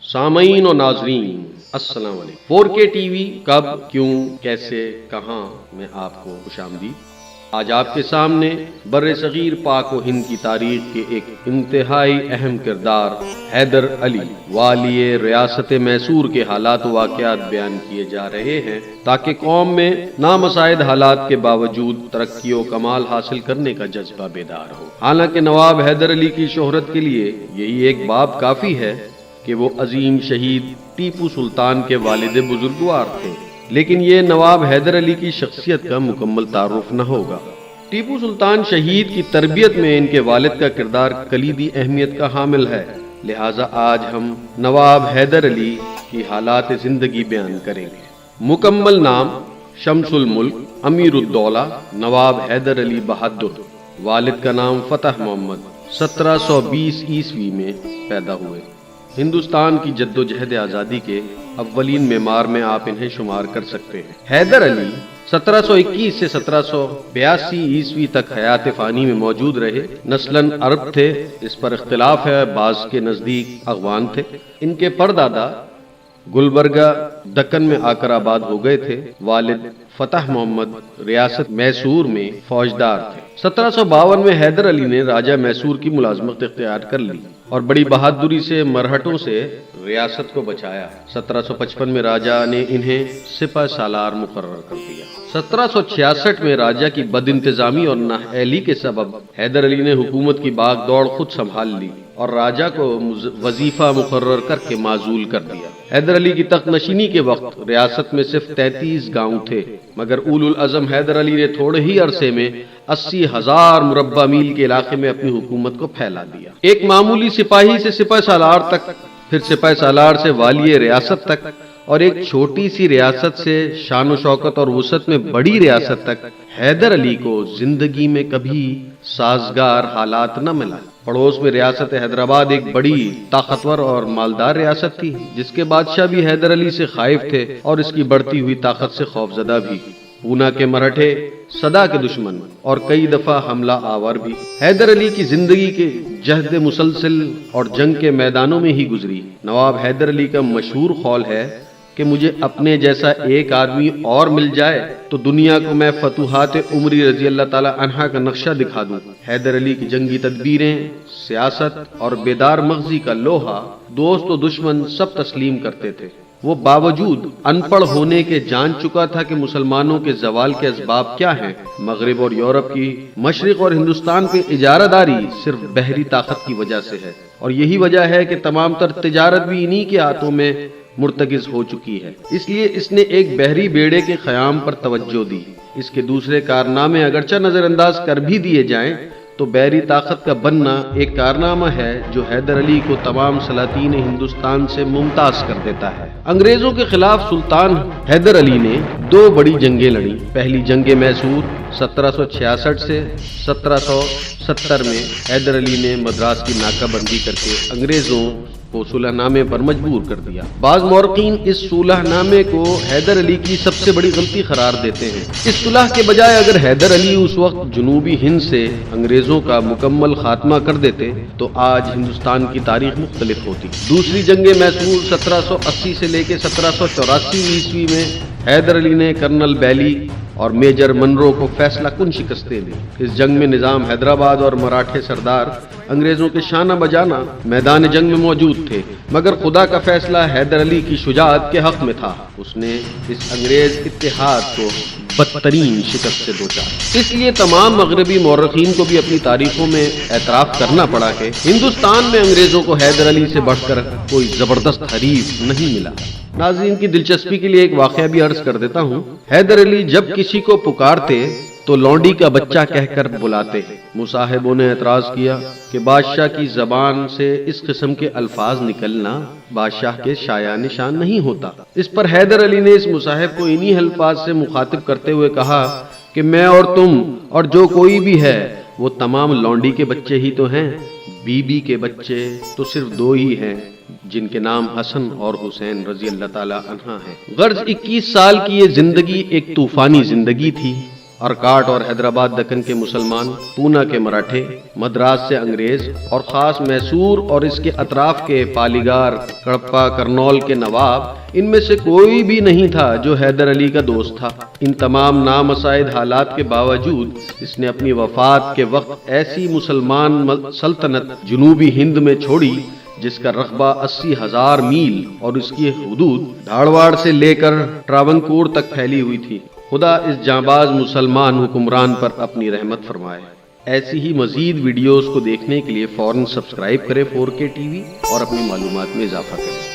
سامعین و ناظرین السلام علیکم۔ 4K ٹی وی کب، کیوں، کیسے، کہاں میں آپ کو خوش آمدید۔ آج آپ کے سامنے بر صغیر پاک و ہند کی تاریخ کے ایک انتہائی اہم کردار حیدر علی والی ریاست میسور کے حالات و واقعات بیان کیے جا رہے ہیں تاکہ قوم میں نامساعد حالات کے باوجود ترقی و کمال حاصل کرنے کا جذبہ بیدار ہو۔ حالانکہ نواب حیدر علی کی شہرت کے لیے یہی ایک باب کافی ہے کہ وہ عظیم شہید ٹیپو سلطان کے والد بزرگوار تھے، لیکن یہ نواب حیدر علی کی شخصیت کا مکمل تعارف نہ ہوگا۔ ٹیپو سلطان شہید کی تربیت میں ان کے والد کا کردار کلیدی اہمیت کا حامل ہے، لہٰذا آج ہم نواب حیدر علی کی حالات زندگی بیان کریں گے۔ مکمل نام: شمس الملک امیر الدولہ نواب حیدر علی بہادر، والد کا نام فتح محمد، 1720 عیسوی میں پیدا ہوئے۔ ہندوستان کی جد و جہد آزادی کے اولین معمار میں آپ انہیں شمار کر سکتے ہیں۔ حیدر علی 1721 سے 1782 عیسوی تک حیات فانی میں موجود رہے۔ نسلاً عرب تھے، اس پر اختلاف ہے، بعض کے نزدیک افغان تھے۔ ان کے پردادا گلبرگہ دکن میں آ کر آباد ہو گئے تھے۔ والد فتح محمد ریاست میسور میں فوجدار تھے۔ 1752 میں حیدر علی نے راجہ میسور کی ملازمت اختیار کر لی اور بڑی بہادری سے مرہٹوں سے ریاست کو بچایا۔ 1755 میں راجہ نے انہیں سپہ سالار مقرر کر دیا۔ 1766 میں راجہ کی بد انتظامی اور نااہلی کے سبب حیدر علی نے حکومت کی باغ دوڑ خود سنبھال لی اور راجہ کو وظیفہ مقرر کر کے معزول کر دیا۔ حیدر علی کی تخت نشینی کے وقت ریاست میں صرف 33 گاؤں تھے، مگر اولو العزم حیدر علی نے تھوڑے ہی عرصے میں 80,000 مربع میل کے علاقے میں اپنی حکومت کو پھیلا دیا۔ ایک معمولی سپاہی سے سپہ سالار تک، پھر سپہ سالار سے والی ریاست تک، اور ایک چھوٹی سی ریاست سے شان و شوکت اور وسعت میں بڑی ریاست تک، حیدر علی کو زندگی میں کبھی سازگار حالات نہ ملا۔ پڑوس میں ریاست حیدرآباد ایک بڑی طاقتور اور مالدار ریاست تھی، جس کے بادشاہ بھی حیدر علی سے خائف تھے اور اس کی بڑھتی ہوئی طاقت سے خوفزدہ بھی۔ پونا کے مرہٹے سدا کے دشمن اور کئی دفعہ حملہ آور بھی۔ حیدر علی کی زندگی کے جہد مسلسل اور جنگ کے میدانوں میں ہی گزری۔ نواب حیدر علی کا مشہور قول ہے کہ مجھے اپنے جیسا ایک آدمی اور مل جائے تو دنیا کو میں فتوحات عمری رضی اللہ تعالی عنہ کا نقشہ دکھا دوں۔ حیدر علی کی جنگی تدبیریں، سیاست اور بیدار مغزی کا لوہا دوست و دشمن سب تسلیم کرتے تھے۔ وہ باوجود ان پڑھ ہونے کے جان چکا تھا کہ مسلمانوں کے زوال کے اسباب کیا ہیں۔ مغرب اور یورپ کی مشرق اور ہندوستان پہ اجارہ داری صرف بحری طاقت کی وجہ سے ہے، اور یہی وجہ ہے کہ تمام تر تجارت بھی انہی کے ہاتھوں میں مرتکز ہو چکی ہے۔ اس لیے اس نے ایک بحری بیڑے کے قیام پر توجہ دی۔ اس کے دوسرے کارنامے اگرچہ نظر انداز کر بھی دیے جائیں تو بحری طاقت کا بننا ایک کارنامہ ہے جو حیدر علی کو تمام سلاطین ہندوستان سے ممتاز کر دیتا ہے۔ انگریزوں کے خلاف سلطان حیدر علی نے 2 بڑی جنگیں لڑیں۔ پہلی جنگ میسور 1766 سے 1770 میں حیدر علی نے مدراس کی ناکہ بندی کر کے انگریزوں کو صلح نامے پر مجبور کر دیا۔ بعض مورخین اس صلح نامے کو حیدر علی کی سب سے بڑی غلطی قرار دیتے ہیں۔ اس صلح کے بجائے اگر حیدر علی اس وقت جنوبی ہند سے انگریزوں کا مکمل خاتمہ کر دیتے تو آج ہندوستان کی تاریخ مختلف ہوتی۔ دوسری جنگ میسور 1780 سے لے کے 1784 عیسوی میں حیدر علی نے کرنل بیلی اور میجر منرو کو فیصلہ کن شکستیں دی۔ اس جنگ میں نظام حیدرآباد اور مراٹھے سردار انگریزوں کے شانہ بجانہ میدان جنگ میں موجود تھے، مگر خدا کا فیصلہ حیدر علی کی شجاعت کے حق میں تھا۔ اس نے اس انگریز اتحاد کو بدترین شکست سے دوچا۔ اس لیے تمام مغربی مورخین کو بھی اپنی تاریخوں میں اعتراف کرنا پڑا کہ ہندوستان میں انگریزوں کو حیدر علی سے بڑھ کر کوئی زبردست حریف نہیں ملا۔ ناظرین کی دلچسپی کے لیے ایک واقعہ بھی عرض کر دیتا ہوں۔ حیدر علی جب کسی کو پکارتے تو لونڈی کا بچہ کہہ کر بلاتے۔ مصاحبوں نے اعتراض کیا کہ بادشاہ کی زبان سے اس قسم کے الفاظ نکلنا بادشاہ کے شایع نشان نہیں ہوتا۔ اس پر حیدر علی نے اس مصاحب کو انہی الفاظ سے مخاطب کرتے ہوئے کہا کہ میں اور تم اور جو کوئی بھی ہے وہ تمام لونڈی کے بچے ہی تو ہیں، بی بی کے بچے تو صرف 2 ہی ہیں، جن کے نام حسن اور حسین رضی اللہ تعالی عنہ ہیں۔ غرض 21 سال کی یہ زندگی ایک طوفانی زندگی تھی۔ ارکاٹ اور حیدرآباد دکن کے مسلمان، پونا کے مراٹھے، مدراس سے انگریز اور خاص میسور اور اس کے اطراف کے پالیگار، کڑپا، کرنول کے نواب، ان میں سے کوئی بھی نہیں تھا جو حیدر علی کا دوست تھا۔ ان تمام نامساعد حالات کے باوجود اس نے اپنی وفات کے وقت ایسی مسلمان سلطنت جنوبی ہند میں چھوڑی جس کا رقبہ 80,000 میل اور اس کی حدود دھاڑواڑ سے لے کر ٹراونکور تک پھیلی ہوئی تھی۔ خدا اس جانباز مسلمان حکمران پر اپنی رحمت فرمائے۔ ایسی ہی مزید ویڈیوز کو دیکھنے کے لیے فوراً سبسکرائب کریں 4K ٹی وی اور اپنی معلومات میں اضافہ کریں۔